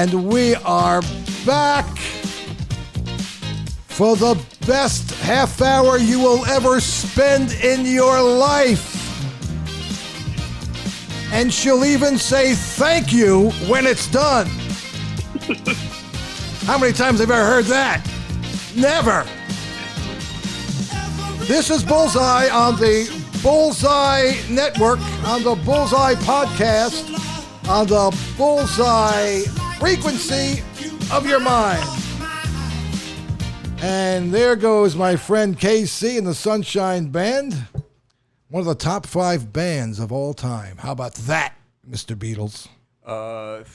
And we are back for the best half hour you will ever spend in your life. And she'll even say thank you when it's done. How many times have I ever heard that? Never. This is Bullseye on the Bullseye Network, on the Bullseye Podcast, on the Bullseye frequency of your mind. And there goes my friend KC and the Sunshine Band, one of the top 5 bands of all time. How about that, Mr. Beatles?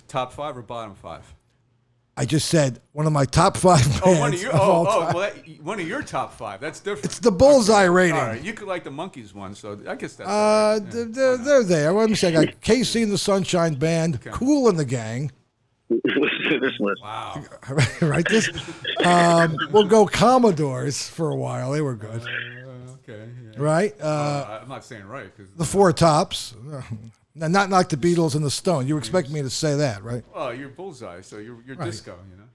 Top 5 or bottom 5? I just said one of my top 5 bands of all time. Well, one of your top 5. That's different. It's the Bullseye rating. All right, you could like the Monkees one, so I guess that's they're there. Let me say, I got KC and the Sunshine Band, Okay. Kool and the Gang. Listen to this list. Wow. Right? We'll go Commodores for a while. They were good. Okay. Yeah. Right? I'm not saying right. The Four Tops. Not like the Beatles and the Stones. You expect me to say that, right? Well, you're Bullseye, so you're Right. disco, you know?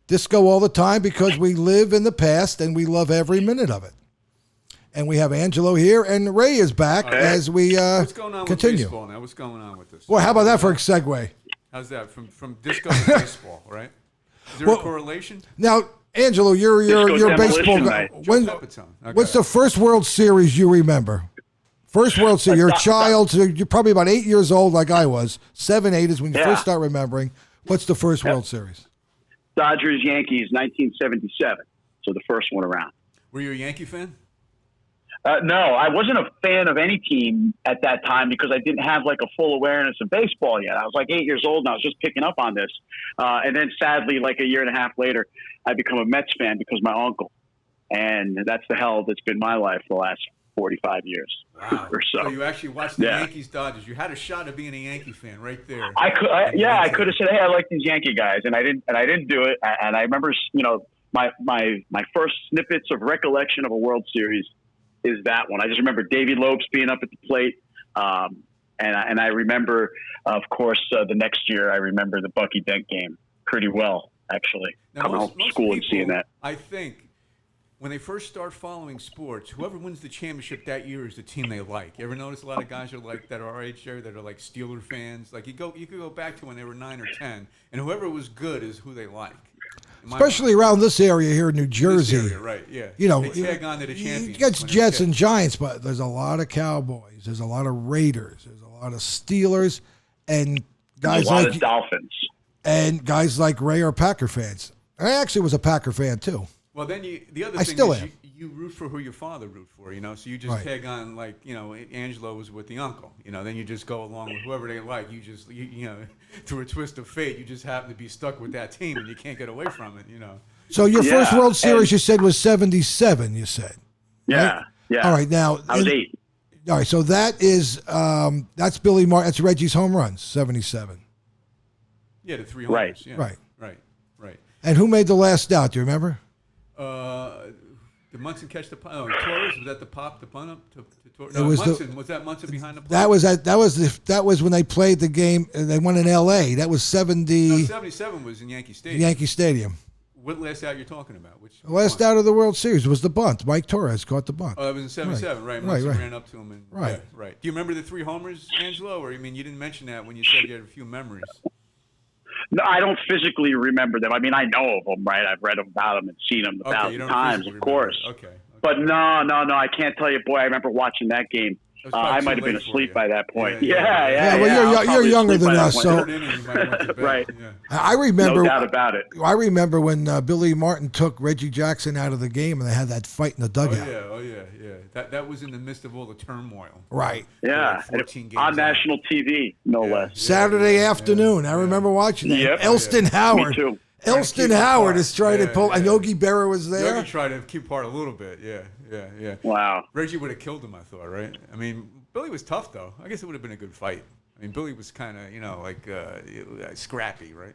Disco all the time because we live in the past and we love every minute of it. And we have Angelo here, and Ray is back as we What's going on continue. with baseball now? What's going on with this? Boy, how about that for a segue? How's that? From disco to baseball, right? Is there a correlation? Now, Angelo, you're a baseball guy. What's the first World Series you remember? First World Series. You're a child, so you're probably about 8 years old, like I was. 7, 8 is when you first start remembering. What's the first World Series? Dodgers, Yankees, 1977. So the first one around. Were you a Yankee fan? No, I wasn't a fan of any team at that time because I didn't have like a full awareness of baseball yet. I was like 8 years old and I was just picking up on this. And then sadly, like a year and a half later, I become a Mets fan because of my uncle. And that's the hell that's been my life the last 45 years or so. So you actually watched the Yankees Dodgers. You had a shot of being a Yankee fan right there. I could have said, "Hey, I like these Yankee guys," and I didn't do it. And I remember, my first snippets of recollection of a World Series is that one. I just remember Davey Lopes being up at the plate, and I remember, of course, the next year I remember the Bucky Dent game pretty well, actually, now, coming home from school and seeing that. I think when they first start following sports, whoever wins the championship that year is the team they like. You ever notice a lot of guys that are our age there that are like Steeler fans? Like you could go back to when they were 9 or 10, and whoever was good is who they like. Especially around this area here in New Jersey. This area, right, yeah. They tag on to the champions. You get Jets and Giants, but there's a lot of Cowboys. There's a lot of Raiders. There's a lot of Steelers. And guys a lot like of Dolphins. And guys like Ray are Packer fans. I actually was a Packer fan, too. Well, then the other I thing still is am. You root for who your father root for, so you just tag on, like, Angelo was with the uncle, then you just go along with whoever they like. You just, through a twist of fate, you just happen to be stuck with that team and you can't get away from it, So your first World Series, you said, was 77, you said. Yeah, right? yeah. All right, now. I was 8. All right, so that is, that's Billy Martin, that's Reggie's home runs, 77. Yeah, the 3 homers. Right. Yeah. Right. And who made the last out, do you remember? Did Munson catch the punt? Oh, Torres, was that the punt up to Torres? It No, was Munson. Was that Munson behind the plate? That was when they played the game. They won in L.A. That was 70. No, 77 was in Yankee Stadium. Yankee Stadium. What last out you're talking about? The last out of the World Series was the bunt. Mike Torres caught the bunt. Oh, that was in 77, right? Munson ran up to him. And, right. Do you remember the 3 homers, Angelo? Or, you didn't mention that when you said you had a few memories. No, I don't physically remember them. I know of them, right? I've read about them and seen them 1,000 times, of course. Okay. But no, I can't tell you. Boy, I remember watching that game. I might have been asleep by that point. Yeah. Well, you're younger than us, so right. Yeah. I remember. No doubt about it. I remember when Billy Martin took Reggie Jackson out of the game, and they had that fight in the dugout. Oh yeah. That was in the midst of all the turmoil. Right. Yeah. On national TV, no less. Saturday afternoon. I remember watching that. Yep. Elston Howard. Me too. Elston Howard is trying to pull, and Yogi Berra was there. Yogi tried to keep part a little bit, yeah. Wow. Reggie would have killed him, I thought, right? Billy was tough, though. I guess it would have been a good fight. Billy was kind of, scrappy, right?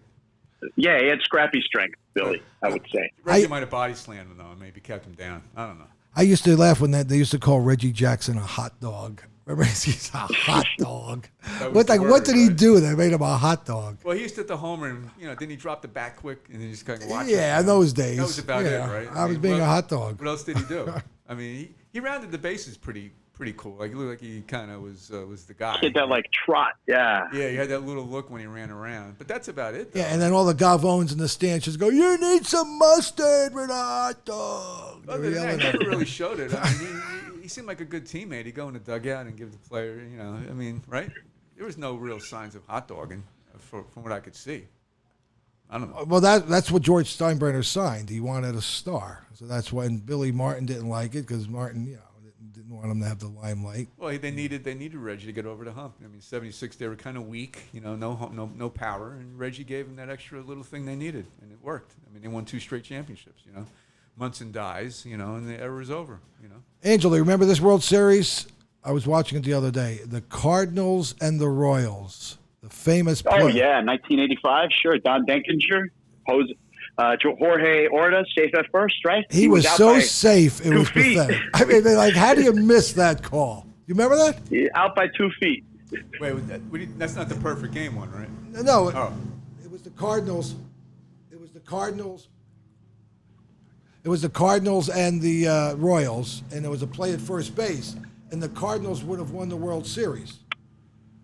Yeah, he had scrappy strength, Billy, I would say. Reggie might have body slammed him, though, and maybe kept him down. I don't know. I used to laugh when they used to call Reggie Jackson a hot dog. Remember, he's a hot dog. What did he do? They made him a hot dog. Well, he used to hit the homer, and didn't he drop the bat quick and then just kind of watch in those days. That was about it, right? I was being a hot dog. What else did he do? I mean, he rounded the bases pretty cool. Like, he looked like he kind of was the guy. He had that, trot, yeah. Yeah, he had that little look when he ran around. But that's about it, though. Yeah, and then all the Gavones in the stands just go, you need some mustard with a hot dog. Other than that, he never really showed it. I mean, he seemed like a good teammate. He'd go in the dugout and give the player, I mean, right? There was no real signs of hot dogging from what I could see. I don't know. Well, that's what George Steinbrenner signed. He wanted a star. So that's when Billy Martin didn't like it, because Martin, didn't want him to have the limelight. Well, they needed Reggie to get over the hump. I mean, 76, they were kind of weak, no power, and Reggie gave them that extra little thing they needed, and it worked. I mean, they won 2 straight championships, Munson dies, and the era is over, Angela, remember this World Series? I was watching it the other day. The Cardinals and the Royals, the famous play. Oh, yeah, 1985, sure. Don Denkinger, Jorge Orta, safe at first, right? He was so safe, it was pathetic. I mean, how do you miss that call? You remember that? Out by 2 feet. Wait, that's not the perfect game one, right? No, it was the Cardinals. It was the Cardinals. It was the Cardinals and the Royals, and there was a play at first base, and the Cardinals would have won the World Series.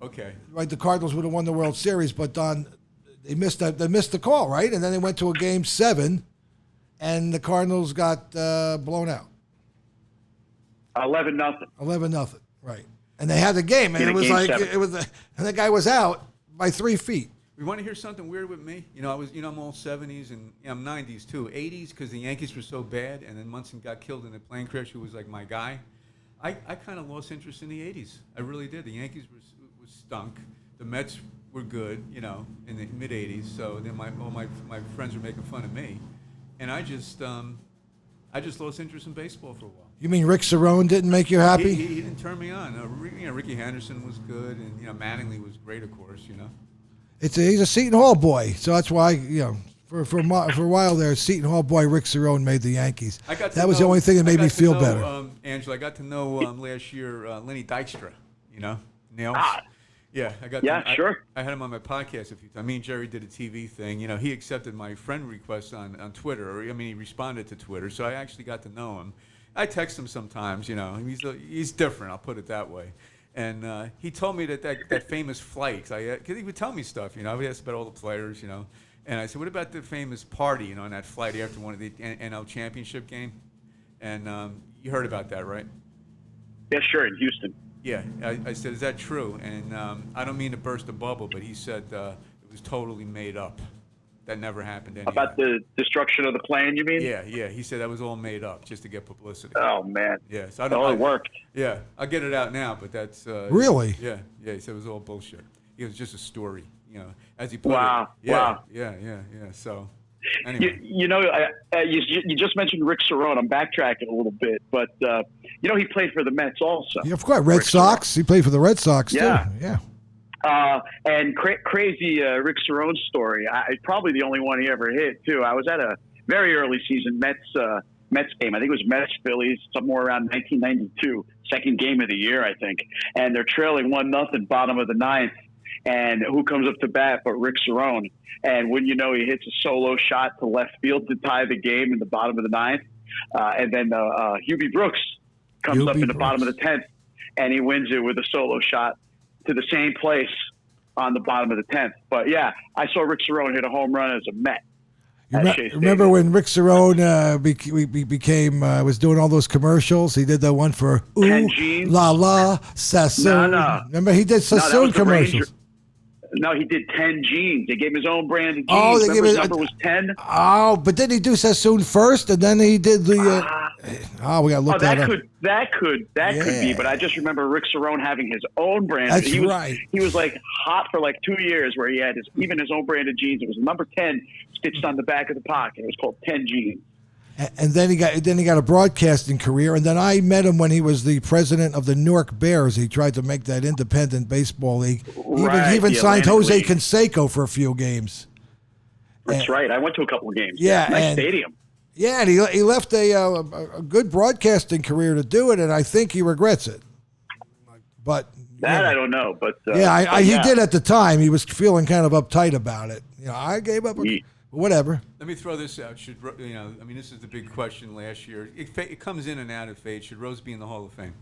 Okay. Right, the Cardinals would have won the World Series, but they missed the call, right? And then they went to a Game 7, and the Cardinals got blown out. 11-0. 11-0, right? And they had the game, and it was like 7. And the guy was out by 3 feet. You want to hear something weird with me? I'm all 70s and I'm 90s too. 80s because the Yankees were so bad, and then Munson got killed in a plane crash, who was like my guy. I kind of lost interest in the 80s. I really did. The Yankees were stunk. The Mets were good, in the mid 80s. So then all my friends were making fun of me, and I just lost interest in baseball for a while. You mean Rick Cerrone didn't make you happy? He didn't turn me on. Ricky Henderson was good, and Mattingly was great, of course. He's a Seton Hall boy, so that's why for a while there, Seton Hall boy Rick Cerrone made the Yankees. That was the only thing that made me feel better. Angela, I got to know last year Lenny Dykstra. Nails. Yeah, sure. I had him on my podcast a few times. Me and Jerry did a TV thing. He accepted my friend request on Twitter. He responded to Twitter, so I actually got to know him. I text him sometimes. He's different. I'll put it that way. And he told me that famous flight, because he would tell me stuff, I would ask about all the players, and I said, what about the famous party, on that flight after one of the NL championship game? And you heard about that, right? Yeah, sure, in Houston. Yeah, I said, is that true? And I don't mean to burst a bubble, but he said it was totally made up. That never happened anyway. About the destruction of the plane, you mean? Yeah. He said that was all made up just to get publicity. Oh, man. Yeah. So it worked. Yeah. I'll get it out now, but that's... really? Yeah. He said it was all bullshit. It was just a story, as he put it. Wow. Yeah. So, anyway. You just mentioned Rick Cerrone. I'm backtracking a little bit, but, he played for the Mets also. Yeah, of course. Red Sox. Cerrone. He played for the Red Sox, too. Yeah. And crazy Rick Cerrone story. Probably the only one he ever hit too. I was at a very early season Mets game. I think it was Mets Phillies, somewhere around 1992, second game of the year, I think. And they're trailing 1-0, bottom of the ninth. And who comes up to bat but Rick Cerrone? And wouldn't you know, he hits a solo shot to left field to tie the game in the bottom of the ninth. And then Hubie Brooks comes up in the bottom of the 10th, and he wins it with a solo shot to the same place on the bottom of the 10th. But, yeah, I saw Rick Cerrone hit a home run as a Met. Remember when Rick Cerrone was doing all those commercials? He did that one for Ooh La La Sassoon. No. Remember, he did Sassoon commercials. No, he did 10 jeans. They gave him his own brand of jeans. Remember his number was 10? Oh, but didn't he do Sassoon first, and then he did the... we got to look that up. That could be, but I just remember Rick Cerrone having his own brand. That's right. He was like hot for like 2 years, where he had even his own brand of jeans. It was number 10 stitched on the back of the pocket. It was called 10 jeans. And then he got a broadcasting career, and then I met him when he was the president of the Newark Bears. He tried to make that independent baseball league. He even signed Jose Canseco for a few games. That's right. I went to a couple of games. Yeah, nice stadium. Yeah, and he left a good broadcasting career to do it, and I think he regrets it. But that I don't know, but he did at the time. He was feeling kind of uptight about it. I gave up. Whatever. Let me throw this out. This is the big question last year. It comes in and out of fade. Should Rose be in the Hall of Fame?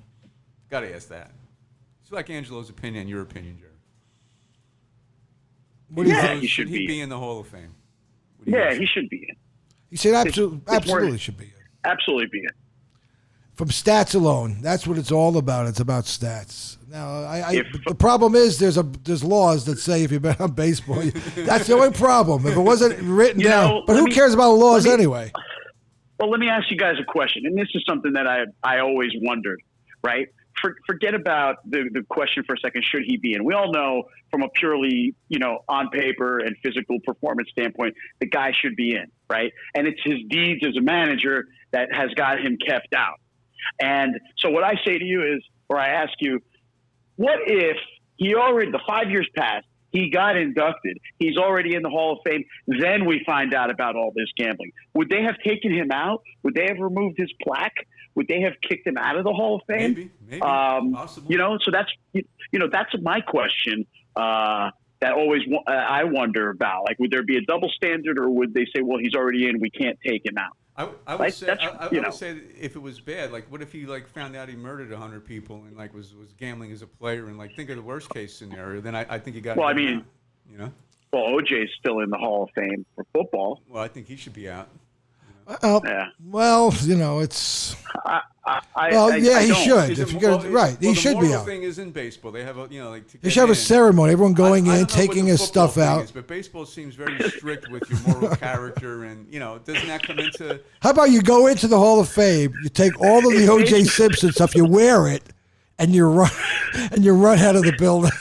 Got to ask that. It's like Angelo's opinion, your opinion, Jerry. He should be in the Hall of Fame. Yeah, he should be in. He said absolutely should be in. Absolutely be in. From stats alone, that's what it's all about. It's about stats. Now, the problem is there's laws that say if you bet on baseball, that's the only problem. If it wasn't written down, but who cares about laws anyway? Well, let me ask you guys a question, and this is something that I always wondered. Right? Forget about the question for a second. Should he be in? We all know from a purely on paper and physical performance standpoint, the guy should be in, right? And it's his deeds as a manager that has got him kept out. And so what I say to you is, or I ask you, what if he already, the 5 years passed, he got inducted, he's already in the Hall of Fame, then we find out about all this gambling. Would they have taken him out? Would they have removed his plaque? Would they have kicked him out of the Hall of Fame? Maybe possible. So that's, that's my question that always I wonder about. Like, would there be a double standard, or would they say, well, he's already in, we can't take him out? I would say that if it was bad, like what if he found out he murdered 100 people and was gambling as a player, and think of the worst case scenario, then I think he got. Well, well, OJ's still in the Hall of Fame for football. Well, I think he should be out. Yeah. Well, it's. He should. If you're right, he should be out. The thing is in baseball, they have they should have a ceremony. Everyone going in, taking his stuff out. But baseball seems very strict with your moral character, and doesn't that come into? How about you go into the Hall of Fame? You take all of the O.J. Simpson stuff, you wear it, and you run out of the building.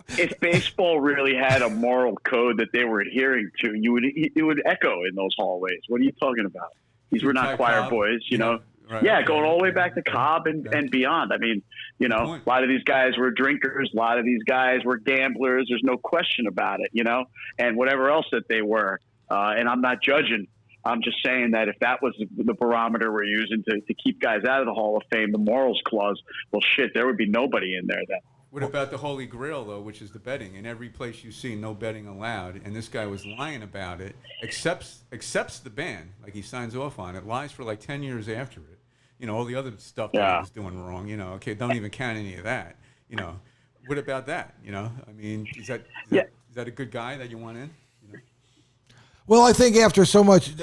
If baseball really had a moral code that they were adhering to, it would echo in those hallways. What are you talking about? These were not choir Cobb, boys, Right, yeah, going all the way back to Cobb and beyond. I mean, a lot of these guys were drinkers. A lot of these guys were gamblers. There's no question about it, and whatever else that they were. And I'm not judging. I'm just saying that if that was the barometer we're using to keep guys out of the Hall of Fame, the morals clause, well, shit, there would be nobody in there then. What about the Holy Grail, though, which is the betting? In every place you see, no betting allowed. And this guy was lying about it, accepts the ban, like he signs off on it, lies for 10 years after it. All the other stuff that he was doing wrong, okay, don't even count any of that. What about that? I mean, is that a good guy that you want in? Well, I think after so much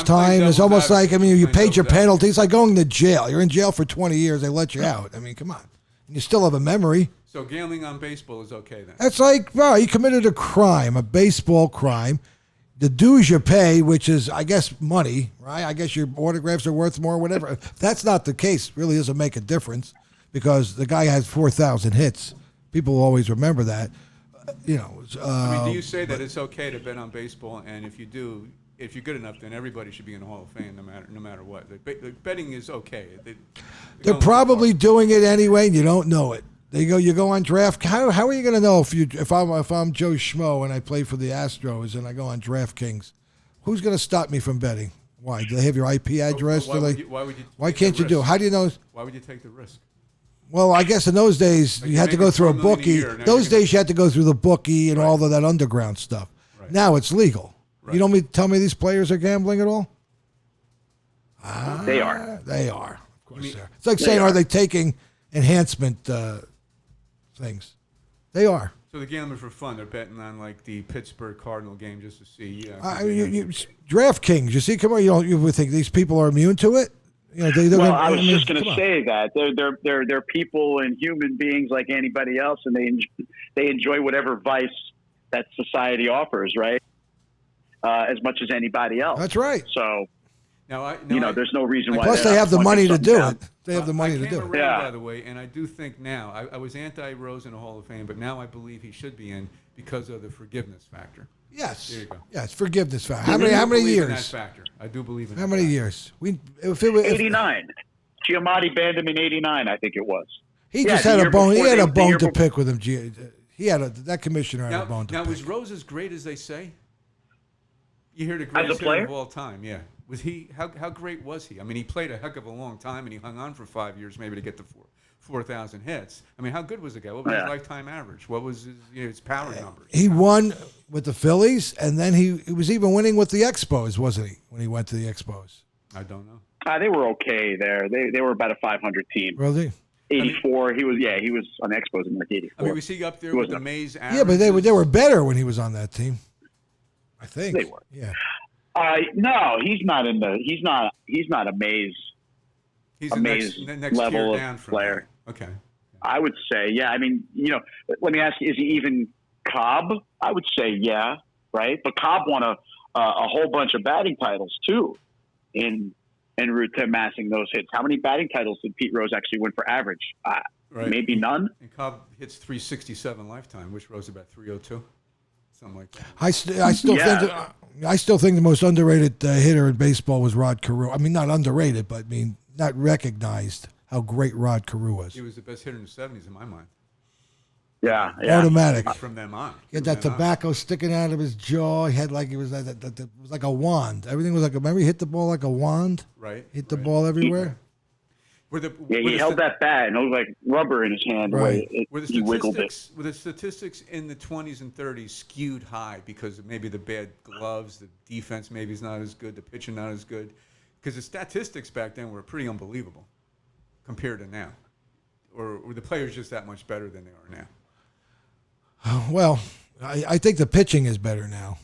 time, it's almost like, you paid your penalty. It's like going to jail. You're in jail for 20 years. They let you out. I mean, come on. You still have a memory. So gambling on baseball is okay then? That's you committed a crime, a baseball crime. The dues you pay, which is, I guess, money, right? I guess your autographs are worth more, whatever. If that's not the case. It really doesn't make a difference because the guy has 4,000 hits. People will always remember that. Do you say that it's okay to bet on baseball, and if you do, if you're good enough, then everybody should be in the Hall of Fame, no matter what. The betting is okay. They're probably doing it anyway, and you don't know it. You go on draft. How are you going to know if I'm Joe Schmo and I play for the Astros and I go on DraftKings? Who's going to stop me from betting? Why? Do they have your IP address? Why can't you do it? How do you know? Why would you take the risk? Well, I guess in those days you had to go through a bookie. Those days you had to go through the bookie and all of that underground stuff. Right. Now it's legal. Right. You don't tell me these players are gambling at all? They are. They are. Of course they are. It's like saying, are they taking enhancement things? They are. So the gamblers for fun. They're betting on the Pittsburgh Cardinal game just to see. DraftKings. You see, come on. You would think these people are immune to it. I was just going to say that they're people and human beings like anybody else, and they enjoy whatever vice that society offers, right? As much as anybody else. That's right. So. There's no reason why. Plus, they have the money to do it. They have the money to do it. By the way, and I do think now I was anti-Rose in the Hall of Fame, but now I believe he should be in because of the forgiveness factor. Yes. There you go. Yes, forgiveness factor. How many years? In that factor. I do believe in. How many years? 89. Giamatti banned him in 89. I think it was. He just had a bone. He had a bone to pick with him. That commissioner had a bone to pick. Now, was Rose as great as they say? You hear the greatest player? hitter of all time, yeah. Was he? How great was he? I mean, he played a heck of a long time, and he hung on for 5 years, maybe to get to 4,000 hits. I mean, how good was the guy? What was his lifetime average? What was his power numbers? He won with the Phillies, and then he was even winning with the Expos, wasn't he? When he went to the Expos, I don't know. They were okay there. They were about a 500 team. Really? 84. He was on the Expos in like 84. I mean, was he up there with the Mays? Yeah, but they were better when he was on that team. I think they were. Yeah. No, he's not a Mays. He's a Mays next level down of player. Okay. I would say, yeah. I mean, let me ask you: is he even Cobb? I would say, yeah, right. But Cobb won a whole bunch of batting titles too, en route to amassing those hits. How many batting titles did Pete Rose actually win for average? Right. Maybe none. And Cobb hits 367 lifetime, which Rose about 302, something like that. I still think the most underrated hitter in baseball was Rod Carew. I mean, not underrated, but not recognized how great Rod Carew was. He was the best hitter in the 70s in my mind. Yeah. Automatic. From them on. He had that tobacco sticking out of his jaw. He had it was like a wand. Everything was like, remember he hit the ball like a wand? Right. Hit the ball everywhere. He held that bat and it was like rubber in his hand. Right. The way he wiggled it. Were the statistics in the 20s and 30s skewed high because of maybe the bad gloves, the defense maybe is not as good, the pitching not as good? Because the statistics back then were pretty unbelievable compared to now. Or were the players just that much better than they are now? Well, I think the pitching is better now.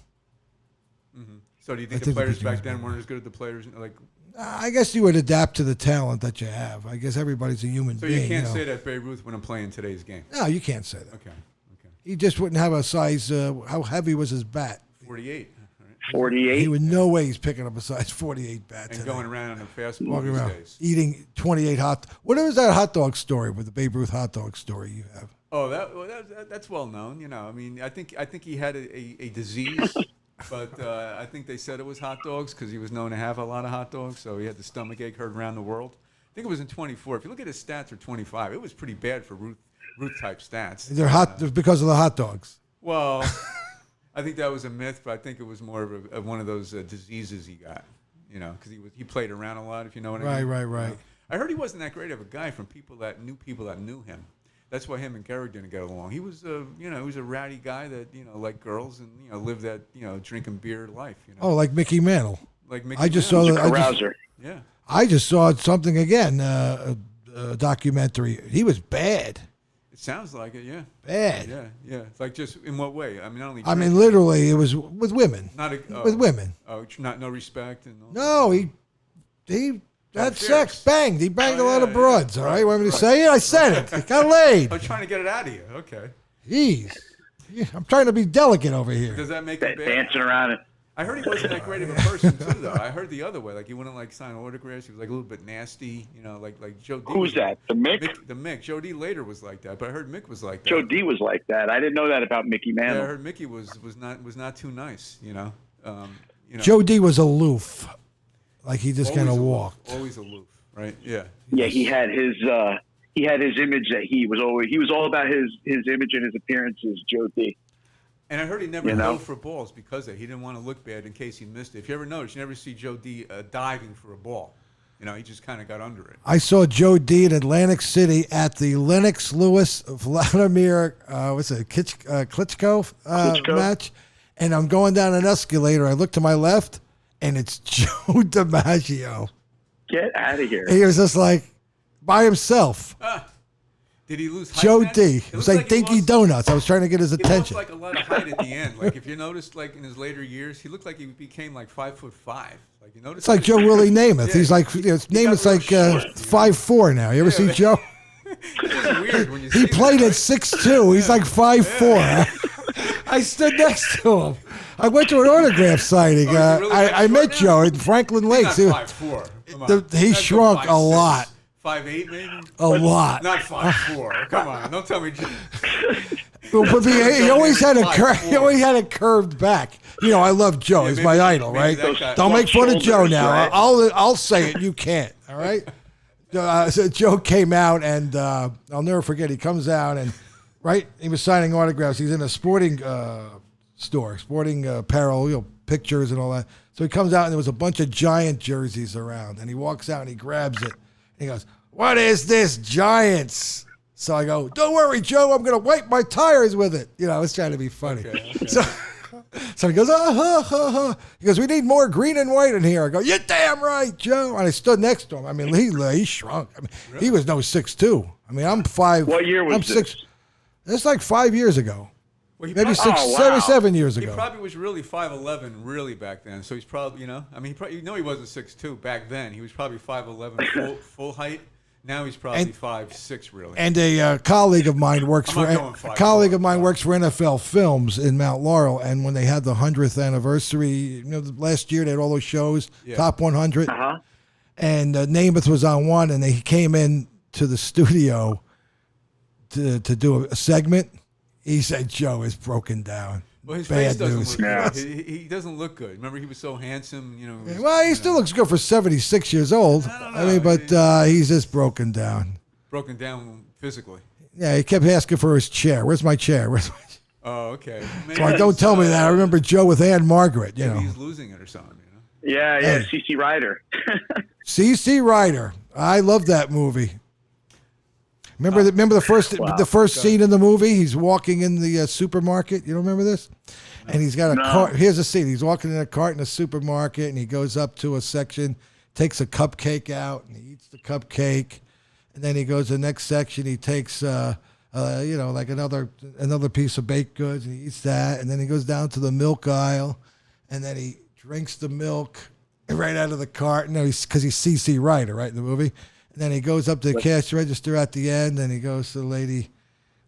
Mm-hmm. So do you think the players back then weren't as good as the players? I guess you would adapt to the talent that you have. I guess everybody's a human being. So you can't say that Babe Ruth wouldn't play in today's game? No, you can't say that. Okay. He just wouldn't have a size. How heavy was his bat? 48. 48. He would no way he's picking up a size 48 bat. And going around on a fastball walking around, days. eating 28 hot. What was that hot dog story with the Babe Ruth hot dog story you have? Oh, that's well known. I mean, I think he had a disease, but I think they said it was hot dogs because he was known to have a lot of hot dogs. So he had the stomach ache heard around the world. I think it was in 24. If you look at his stats for 25, it was pretty bad for Ruth type stats. They're hot because of the hot dogs. Well, I think that was a myth, but I think it was more of one of those diseases he got. Because he played around a lot. If you know what I mean. Right. I heard he wasn't that great of a guy from people that knew him. That's why him and Gehrig didn't get along. He was he was a ratty guy that liked girls and lived that drinking beer life. Oh, like Mickey Mantle. Like Mickey. I just saw the carouser. Yeah. I just saw something again. A documentary. He was bad. It sounds like it. Yeah. Bad. Yeah. It's like just in what way? I mean, not only. I mean, literally, it was with women. With women. Oh, no respect and. No, he. Had sex, banged. He banged a lot of broads, all right? Want me to say it? I said it. He got laid. I'm trying to get it out of you. Okay. Jeez. I'm trying to be delicate over here. Does that make him bad? Dancing around it. I heard he wasn't that great of a person, too, though. I heard the other way. Like, he wouldn't, sign autographs. He was, a little bit nasty, like Joe D. Who's that? The Mick? The Mick. Joe D. later was like that, but I heard Mick was like that. Joe D. was like that. I didn't know that about Mickey Mantle. Yeah, I heard Mickey was not too nice, Joe D. was aloof. Like, he just kind of walked. Always aloof. Right. Yeah. Yeah. He had his image that he was all about his image and his appearances. Joe D. And I heard he never dove for balls because he didn't want to look bad in case he missed it. If you ever notice, you never see Joe D. Diving for a ball. He just kind of got under it. I saw Joe D. in Atlantic City at the Lennox Lewis Vladimir Klitschko match, and I'm going down an escalator. I look to my left, and it's Joe DiMaggio. Get out of here. He was just like by himself. Did he lose height? Joe D. It was like Dinky Donuts. I was trying to get his attention. He lost a lot of height at the end. Like if you noticed, in his later years, he looked like he became 5'5". Like you noticed. It's like Joe Willie Namath. Yeah, he's like his name is like 5'4" now. You ever see Joe? It's just weird when you he played at 6'2". He's like 5'4". I stood next to him. I went to an autograph signing. I met Joe at Franklin Lakes. He's not 5'4". He shrunk a lot. 5'8" maybe? A lot. Not 5'4". Come on, don't tell me. But he always had a curved back. I love Joe. He's my idol, right? Don't make fun of Joe now. Right? I'll say it. You can't. All right. So Joe came out, and I'll never forget. He comes out, and he was signing autographs. He's in a sporting store, sporting apparel, pictures and all that. So he comes out and there was a bunch of Giant jerseys around, and he walks out and he grabs it. And he goes, "What is this, Giants?" So I go, "Don't worry, Joe. I'm going to wipe my tires with it." You know, I was trying to be funny. Okay. So he goes, He goes, "We need more green and white in here." I go, "You're damn right, Joe." And I stood next to him. I mean, he shrunk. I mean, really? He was no 6'2". I mean, I'm 5. What year was I'm this? 6. It's like 5 years ago. Well, maybe 7 years ago. He probably was really 5'11" really back then. So he's probably, I mean, he wasn't 6'2" back then. He was probably 5'11" full height. Now he's probably 5'6" really. And a colleague of mine works for NFL Films in Mount Laurel. And when they had the 100th anniversary, last year they had all those shows, Top 100. And Namath was on one, and he came in to the studio to do a segment. He said Joe is broken down. Well, his Bad face doesn't news. look good. He doesn't look good. Remember, he was so handsome. Well, he still looks good for 76 years old. I mean, but he's just broken down. Broken down physically. Yeah, he kept asking for his chair. Where's my chair? Oh, okay. So don't tell me that. I remember Joe with Ann Margaret. Maybe he's losing it or something. Yeah, C.C. Ryder. C.C. Ryder. I love that movie. Remember the first scene in the movie? He's walking in the supermarket. You don't remember this? And he's got a cart. Here's the scene. He's walking in a cart in a supermarket, and he goes up to a section, takes a cupcake out, and he eats the cupcake. And then he goes to the next section. He takes, like another piece of baked goods, and he eats that. And then he goes down to the milk aisle, and then he drinks the milk right out of the cart. Because he's C.C. Ryder, right, in the movie. And then he goes up to the cash register at the end, and he goes to the lady,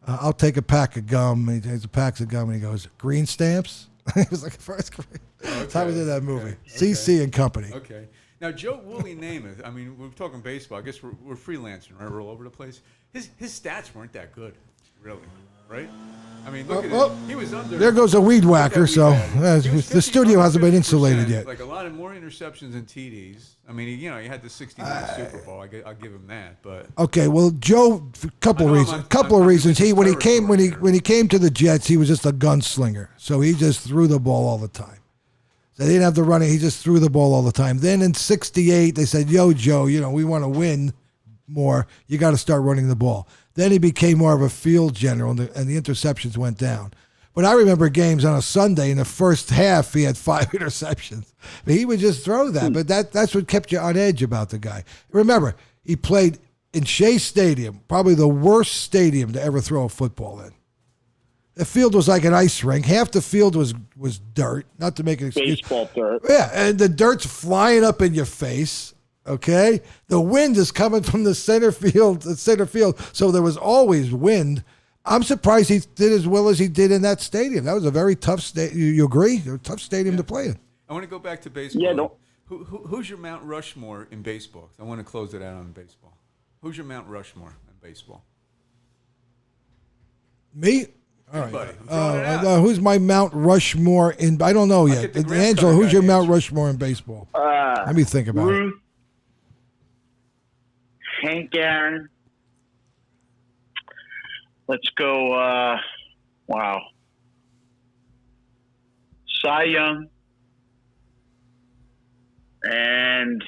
"I'll take a pack of gum." And he takes a pack of gum, and he goes, "Green stamps?" He was like, first grade. That's how we did that movie. CC and Company. Okay. Now, Joe Wooly Namath, I mean, we're talking baseball. I guess we're freelancing, right? We're all over the place. His stats weren't that good, really, right? I mean, look at him. He was under. There goes a weed whacker, so the studio hasn't been insulated yet. Like a lot of more interceptions than TDs. I mean, he had the 60-win Super Bowl. I'll give him that. But okay, well, Joe, couple of reasons. When he came to the Jets, he was just a gunslinger, so he just threw the ball all the time. They didn't have the running; he just threw the ball all the time. Then in '68, they said, "Yo, Joe, we want to win more. You got to start running the ball." Then he became more of a field general, and the interceptions went down. But I remember games on a Sunday, in the first half, he had 5 interceptions. But he would just throw that. But that's what kept you on edge about the guy. Remember, he played in Shea Stadium, probably the worst stadium to ever throw a football in. The field was like an ice rink. Half the field was dirt, not to make an excuse. Baseball dirt. Yeah, and the dirt's flying up in your face. Okay, the wind is coming from the center field, so there was always wind. I'm surprised he did as well as he did in that stadium. That was a very tough stadium. You agree? A tough stadium to play in. I want to go back to baseball. Yeah, no. Who's your Mount Rushmore in baseball? I want to close it out on baseball. Who's your Mount Rushmore in baseball? Me? All right. Who's my Mount Rushmore in? I don't know yet. Angela, who's your Mount Rushmore in baseball? Let me think about it. Hank Aaron. Let's go. Cy Young. And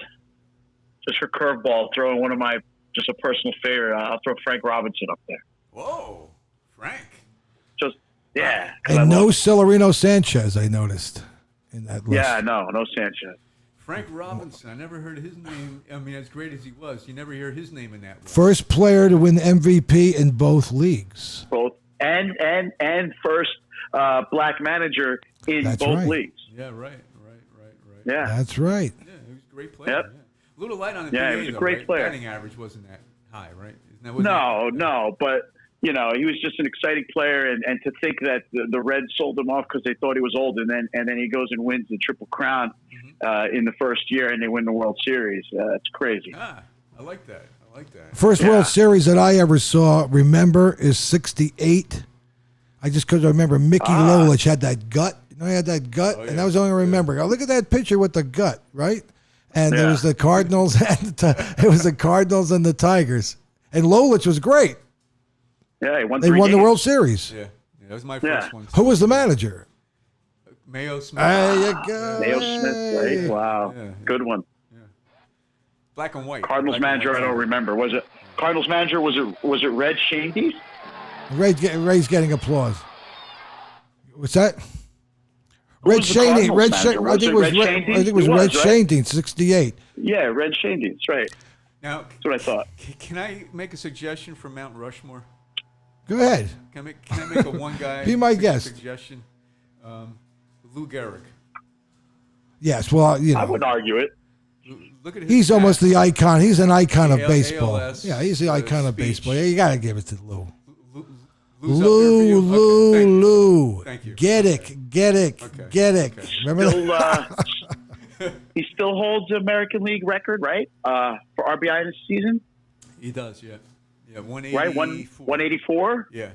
just for curveball, throwing one of my, just a personal favorite, I'll throw Frank Robinson up there. Whoa, Frank. Yeah. And no Celerino Sanchez, I noticed in that list. Yeah, no Sanchez. Frank Robinson, I never heard his name. I mean, as great as he was, you never hear his name in that list. First player to win MVP in both leagues. Both and first black manager in both leagues. Yeah, right. Yeah, that's right. Yeah, he was a great player. Yep. Yeah. A little light on the he was a great player. Batting average wasn't that high, right? No, but he was just an exciting player, and to think that the Reds sold him off because they thought he was old, and then he goes and wins the Triple Crown in the first year, and they win the World Series. It's crazy. I like that. First World Series that I ever remember, is '68. I just couldn't remember Mickey Lolich had that gut. He had that gut, and that was the only remembering. Oh, look at that picture with the gut, right? And there was the Cardinals, and it was the Cardinals and the Tigers. And Lolich was great. Yeah, he won. They won the World Series. Yeah, that was my first one. Who was the manager? Mayo Smith. There you go. Mayo Smith, right? Wow. Yeah. Good one. Yeah. Black and white. Cardinals manager, I don't remember. Was it Cardinals manager? Was it Red Shandy? Ray's getting applause. What's that? Red Shandy. I think it was Red Shandy, 68. Yeah, Red Shandy. That's right. Now, that's what I thought. Can I make a suggestion for Mount Rushmore? Go ahead. Can I make a one guy? Be my guest. Suggestion. Lou Gehrig. Yes. Well, I would argue it. Look at he's almost the icon. He's an icon of baseball. ALS, yeah, he's the icon of baseball. Yeah, you got to give it to Lou. Lou. Thank you. Get it. Okay. Remember that? He still holds the American League record, right? For RBI this season? He does, yeah. Yeah, 184. Right, 184? Yeah.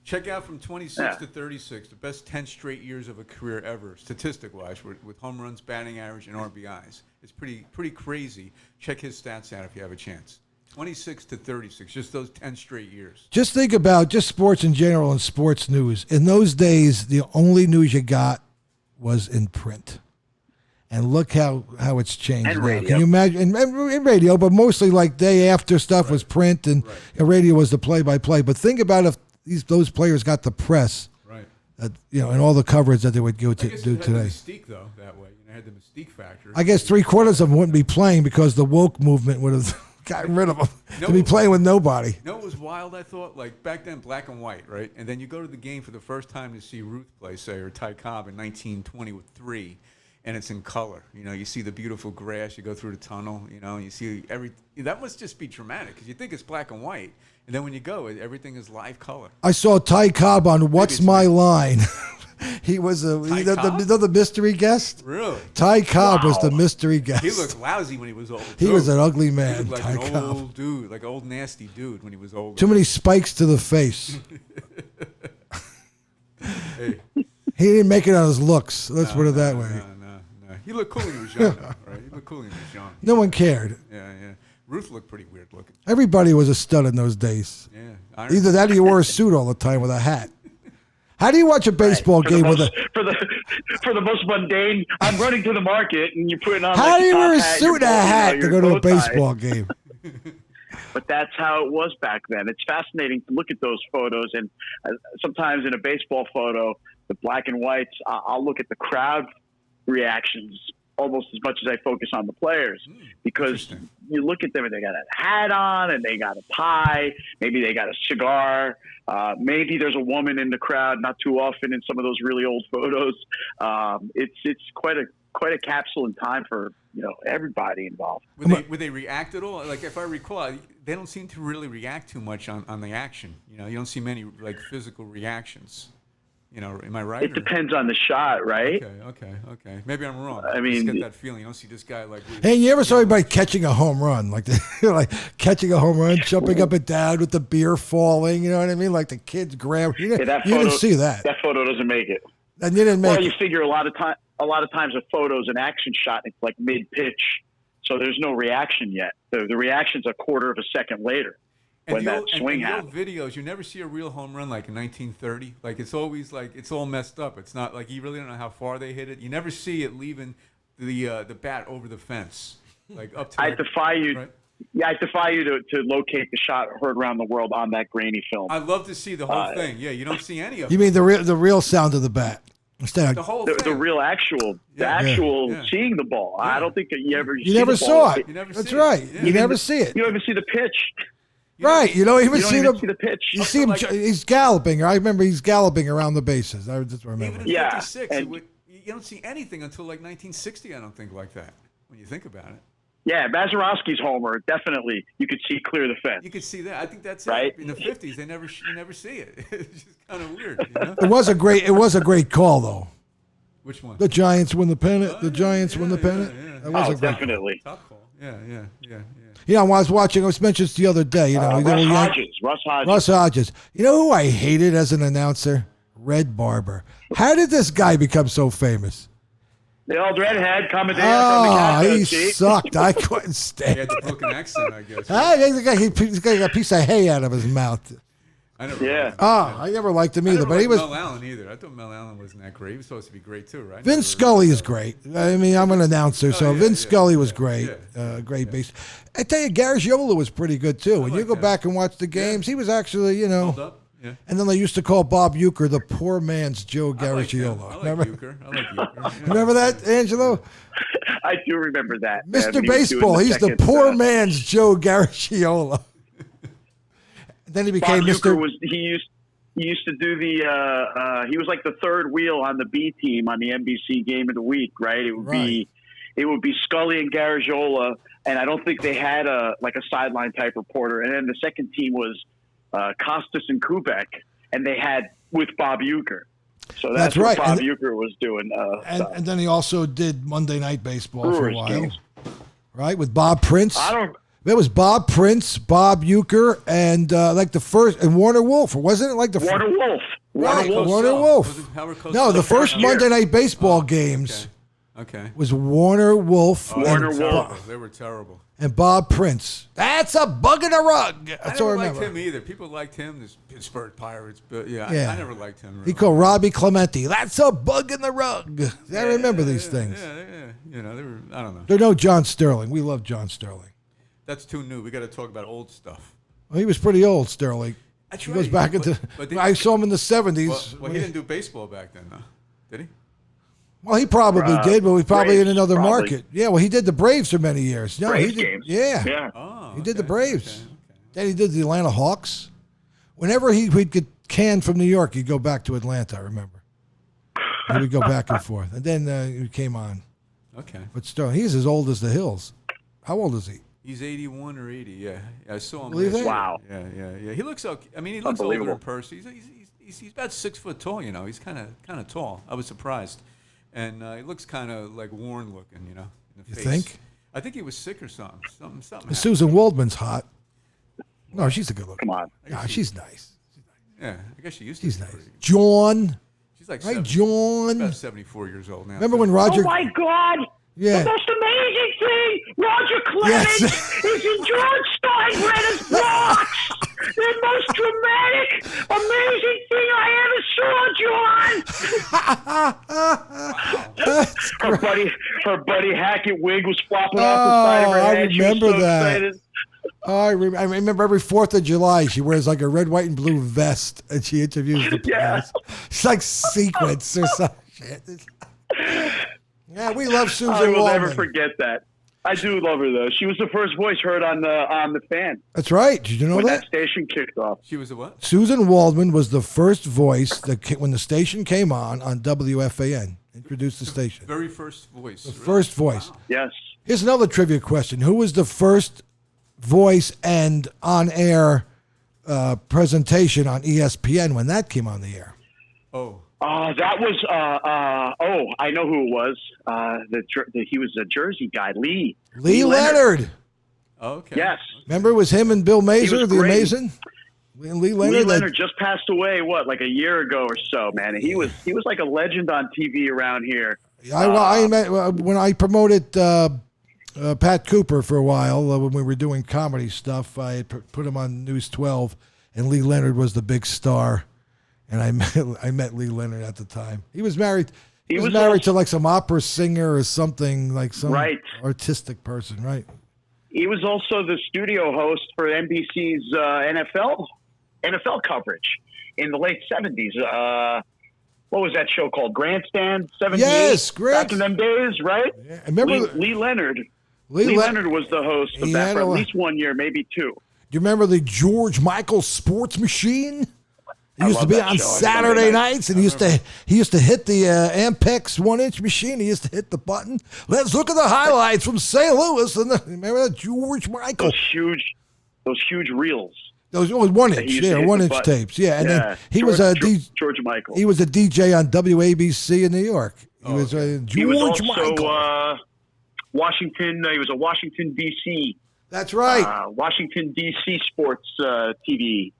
Check out from 26 to 36, the best 10 straight years of a career ever, statistic-wise, with home runs, batting average, and RBIs. It's pretty crazy. Check his stats out if you have a chance. 26 to 36, just those 10 straight years. Just think about just sports in general and sports news. In those days, the only news you got was in print. And look how it's changed and now. Radio. Can you imagine? In radio, but mostly like day after stuff was print and radio was the play-by-play. But think about if those players got the press, right? And all the coverage that they would do today. The mystique, though, that way. Had the mystique factor. I guess 3/4 of them wouldn't be playing because the woke movement would have gotten rid of them to be playing with nobody. You know what was wild, I thought? Like, back then, black and white, right? And then you go to the game for the first time to see Ruth play, say, or Ty Cobb in 1920 with 3, and it's in color. You see the beautiful grass. You go through the tunnel, you see that must just be dramatic because you think it's black and white. And then when you go, everything is live color. I saw Ty Cobb on What's My Line. He was the mystery guest. Really? Ty Cobb was the mystery guest. He looked lousy when he was old. He was an ugly man. He looked like Ty an Cobb. old dude, like an old nasty dude when he was old. Too many spikes to the face. Hey. He didn't make it on his looks. Let's put it that way. No. He looked cool when he was young, though, right? He looked cool when he was young. No one cared. Yeah. Ruth looked pretty weird looking. Everybody was a stud in those days. Yeah. Either that or you wore a suit all the time with a hat. How do you watch a baseball game for the most mundane? I'm running to the market and you're putting on. How do you wear a suit and a hat to go to a baseball game? But that's how it was back then. It's fascinating to look at those photos, and sometimes in a baseball photo, the black and whites, I'll look at the crowd reactions almost as much as I focus on the players, because you look at them and they got a hat on and they got a pie, maybe they got a cigar, maybe there's a woman in the crowd, not too often in some of those really old photos. It's quite a capsule in time for everybody involved. Would they react at all? Like, if I recall, they don't seem to really react too much on the action. You don't see many like physical reactions. Am I right? It depends on the shot, right? Okay. Maybe I'm wrong. I mean, just get that feeling. You don't see this guy like. Hey, you ever saw anybody catching a home run, like catching a home run, jumping up and down with the beer falling? You know what I mean? Like the kids grab. You didn't see that. That photo doesn't make it. And you didn't make it. Well, you figure a lot of times a photo's an action shot. It's like mid pitch, so there's no reaction yet. The reaction's a quarter of a second later. When that swing happens. In videos, you never see a real home run like in 1930. Like, it's always like it's all messed up. It's not like you really don't know how far they hit it. You never see it leaving the bat over the fence, like up to. I defy you. Right? Yeah, I defy you to locate the shot heard around the world on that grainy film. I'd love to see the whole thing. Yeah, you don't see any of it. You mean the real sound of the bat? Instead of the whole the real actual seeing the ball. Yeah. I don't think that you never saw it. You never That's see right. It. Yeah. You never see it. You don't even see the pitch. Right, you don't even see the pitch. You see him; he's galloping. I remember he's galloping around the bases. I just remember. Even in 56, you don't see anything until like 1960. I don't think like that when you think about it. Yeah, Mazeroski's homer, definitely you could see clear the fence. You could see that. I think that's right. In the 50s, you never see it. It's just kind of weird. It was a great call though. Which one? The Giants win the pennant. The Giants win the pennant. Yeah. That was a great definitely call. Top call. Yeah. I was watching. I was mentioned the other day. Russ Hodges. You know who I hated as an announcer? Red Barber. How did this guy become so famous? The old redhead coming down from the he sucked. I couldn't stand. He had the Brooklyn accent, I guess. Right? He's got a piece of hay out of his mouth. I never. Yeah. I never liked him either, but he was. Mel Allen either. I thought Mel Allen wasn't that great. He was supposed to be great too, right? Vince Scully is great. I mean, I'm an announcer, so Vince Scully was great. Great base. I tell you, Garagiola was pretty good too. When you go back and watch the games, he was actually, Hold up. Yeah. And then they used to call Bob Uecker the poor man's Joe Garagiola. I like Uecker. Yeah. Remember that, Angelo? I do remember that. Mr. Baseball, he's the poor man's Joe Garagiola. Then he became Bob Mr. Uecker he used to do the he was like the third wheel on the B team on the NBC Game of the Week, right? It would be Scully and Garagiola, and I don't think they had a sideline type reporter. And then the second team was Costas and Kubek, and they had with Bob Uecker. So that's right. What Bob Uecker was doing. And then he also did Monday Night Baseball for a while, games. Right? With Bob Prince. It was Bob Prince, Bob Uecker, and like the first, and Warner Wolf. Wasn't it like the Warner Wolf? Warner Wolf. No, the first Monday Night Baseball games. Okay. Was Warner Wolf. Warner Wolf. They were terrible. And Bob Prince. That's a bug in a rug. That's all I remember. I never liked him either. People liked him, the Pittsburgh Pirates, but I never liked him. Really. He called Robbie Clemente. That's a bug in the rug. I remember these things. Yeah. They were, I don't know. They're no John Sterling. We love John Sterling. That's too new. We got to talk about old stuff. Well, he was pretty old, Sterling. That's he goes back into. I saw him in the 70s. Well, he didn't do baseball back then, though. Did he? Well, he probably did, but he's probably in another market. Yeah, well, he did the Braves for many years. No, Braves he did, games. Yeah. Oh, he did the Braves. Okay. Then he did the Atlanta Hawks. Whenever he'd get canned from New York, he'd go back to Atlanta, I remember. He would go back and forth. And then he came on. Okay. But Sterling, he's as old as the hills. How old is he? He's 81 or 80, yeah. I saw him. Believe that? Wow. Yeah. He looks okay. I mean, he looks older in person. He's about 6 foot tall, you know. He's kind of tall. I was surprised. And he looks kind of like worn looking, you know. In the face. Think? I think he was sick or something. Something Susan Waldman's hot. No, she's a good looker. Come on. Yeah, she's nice. Yeah, I guess she used to. She's nice. John. She's like John. She's about 74 years old now. Remember when Roger? Oh my God! Yeah. The most amazing thing, Roger Clemens is in George Steinbrenner's box. The most dramatic, amazing thing I ever saw, John. Her buddy Hackett wig was flopping off the side of her head. I remember that. Excited. I remember every 4th of July she wears like a red, white, and blue vest, and she interviews the players. It's like sequence or some shit. Yeah, we love Susan Waldman. I will never forget that. I do love her though. She was the first voice heard on the Fan. That's right. Did you know when that? That station kicked off. She was a what? Susan Waldman was the first voice when the station came on WFAN. Introduced the station. Very first voice. The first voice. Wow. Yes. Here's another trivia question. Who was the first voice and on-air presentation on ESPN when that came on the air? Oh. That was I know who it was. He was a Jersey guy, Lee Leonard. Oh, okay. Yes. Remember, it was him and Bill Mazur, the Amazing. Lee Leonard just passed away. Like a year ago or so, man. And he was like a legend on TV around here. I met when I promoted Pat Cooper for a while when we were doing comedy stuff. I had put him on News 12, and Lee Leonard was the big star. And I met Lee Leonard at the time. He was married. He was married to like some opera singer or something, like some artistic person, right? He was also the studio host for NBC's NFL coverage in the late 70s. What was that show called? Grandstand 78? Yes, back in them days, right? Yeah. I remember Lee Leonard. Lee Leonard was the host of that for at least 1 year, maybe 2. Do you remember the George Michael Sports Machine? He used to be on Saturday nights, and he used to hit the Ampex 1-inch machine. He used to hit the button. Let's look at the highlights from St. Louis. And remember that George Michael? Those huge reels. Those 1-inch, 1-inch tapes. Yeah, and then he was a George Michael. He was a DJ on WABC in New York. He was George Michael. Washington. He was a Washington D.C. That's right. Washington D.C. sports TV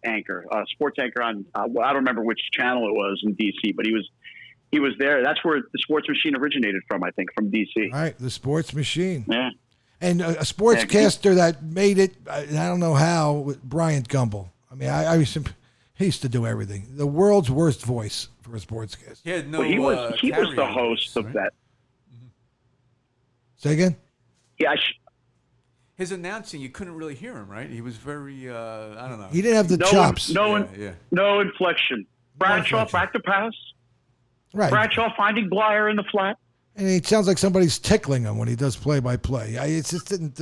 anchor, sports anchor on. I don't remember which channel it was in D.C., but he was there. That's where the Sports Machine originated from. I think from D.C. Right, the Sports Machine. Yeah. And a sportscaster that made it, I don't know how, with Bryant Gumbel. I mean, he used to do everything. The world's worst voice for a sportscast. He had no. He was the host of that. Say again? Yeah. His announcing, you couldn't really hear him, right? He was very, I don't know. He didn't have the chops. No inflection. Bradshaw back to pass. Right. Bradshaw finding Blyer in the flat. And it sounds like somebody's tickling him when he does play-by-play. It just didn't.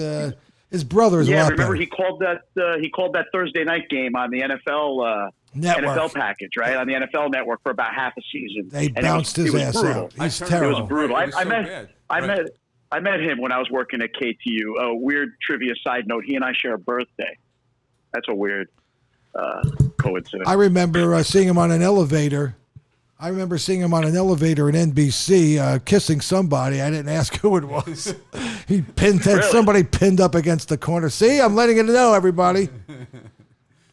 His brother is a lot remember better. he called that Thursday night game on the NFL NFL package, right, on the NFL Network for about half a season. They bounced his ass brutal. out. He's terrible. It was brutal. I met him when I was working at KTU. A weird trivia side note: he and I share a birthday. That's a weird coincidence. I remember seeing him on an elevator. I remember seeing him on an elevator in NBC kissing somebody. I didn't ask who it was. He had somebody pinned up against the corner. See, I'm letting you know, everybody.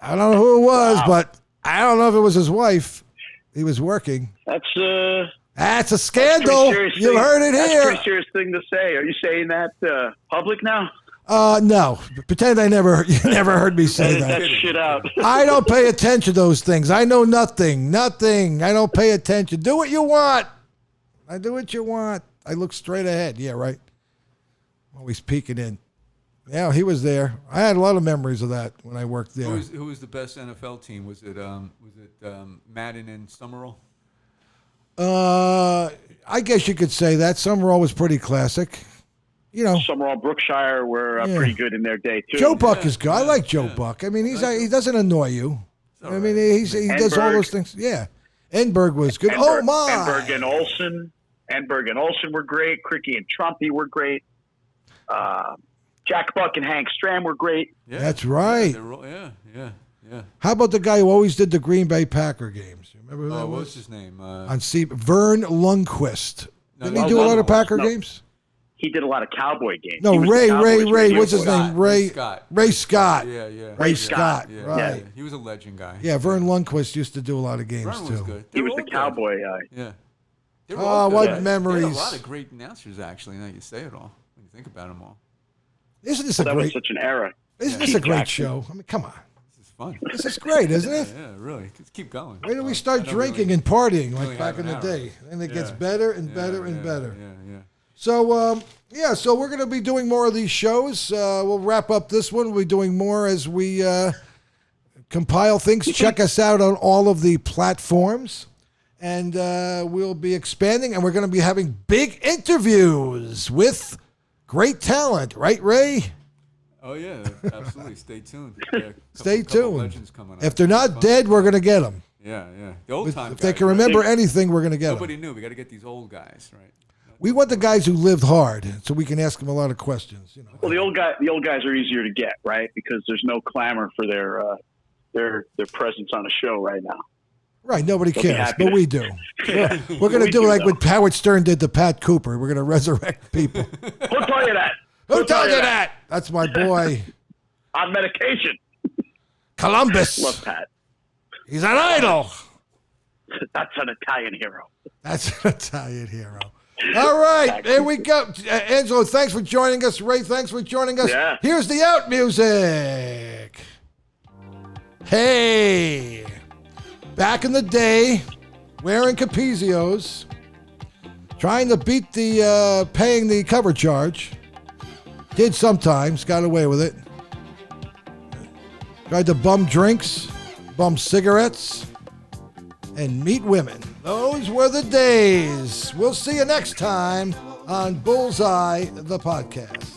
I don't know who it was, but I don't know if it was his wife. He was working. That's a scandal. You heard it here. That's a pretty serious thing to say. Are you saying that public now? No. Pretend you never heard me say that. That shit out. I don't pay attention to those things. I know nothing. I don't pay attention. Do what you want. I do what you want. I look straight ahead. Yeah, right. Always peeking in. Yeah, he was there. I had a lot of memories of that when I worked there. Who was the best NFL team? Was it Madden and Summerall? I guess you could say that. Summerall was pretty classic. You know, Summerall, Brookshire were pretty good in their day too. Joe Buck is good. I like Joe Buck. I mean, he doesn't annoy you. I mean, he does all those things. Yeah, Enberg was good. Oh my! Enberg and Olsen were great. Cricky and Trumpy were great. Jack Buck and Hank Stram were great. Yeah, that's right. Yeah. How about the guy who always did the Green Bay Packer games? You remember who that was? What's his name? Vern Lundquist. Didn't he do a lot of Packer games? He did a lot of Cowboy games. No, Ray. What's his name? Ray Scott. Ray Scott. Yeah. Ray Scott. Yeah, right. Yeah. He was a legend guy. Yeah, Vern Lundquist used to do a lot of games Vern too. Was good. He was the Cowboy guy. Yeah. What memories! There were a lot of great announcers, actually. Now you say it all when you think about them all. Isn't this that was such an era? Isn't this a great show? I mean, come on. This is fun. This is great, isn't it? Yeah, really. Let's keep going. Where do we start drinking and partying like back in the day? And it gets better and better and better. Yeah. So, so we're going to be doing more of these shows. We'll wrap up this one. We'll be doing more as we compile things. Check us out on all of the platforms. And we'll be expanding, and we're going to be having big interviews with great talent. Right, Ray? Oh, yeah. Absolutely. Stay tuned. Yeah, Stay tuned. Legends coming up. If they're not dead, we're going to get them. Yeah. The old time If guys, they can remember anything, we're going to get them. Nobody knew. We got to get these old guys, right? We want the guys who lived hard, so we can ask them a lot of questions. You know. Well, the old guys are easier to get, right? Because there's no clamor for their presence on a show right now. Right, nobody cares, but we do. We're going to do like what Howard Stern did to Pat Cooper. We're going to resurrect people. Who told you that? Who told you that? That's my boy. On medication. Columbus. Love Pat. He's an idol. That's an Italian hero. All right, there we go. Angelo, thanks for joining us. Ray, thanks for joining us. Yeah. Here's the out music. Hey, back in the day, wearing Capizios, trying to beat the paying the cover charge. Did sometimes, got away with it. Tried to bum drinks, bum cigarettes, and meet women. Those were the days. We'll see you next time on Bullseye the Podcast.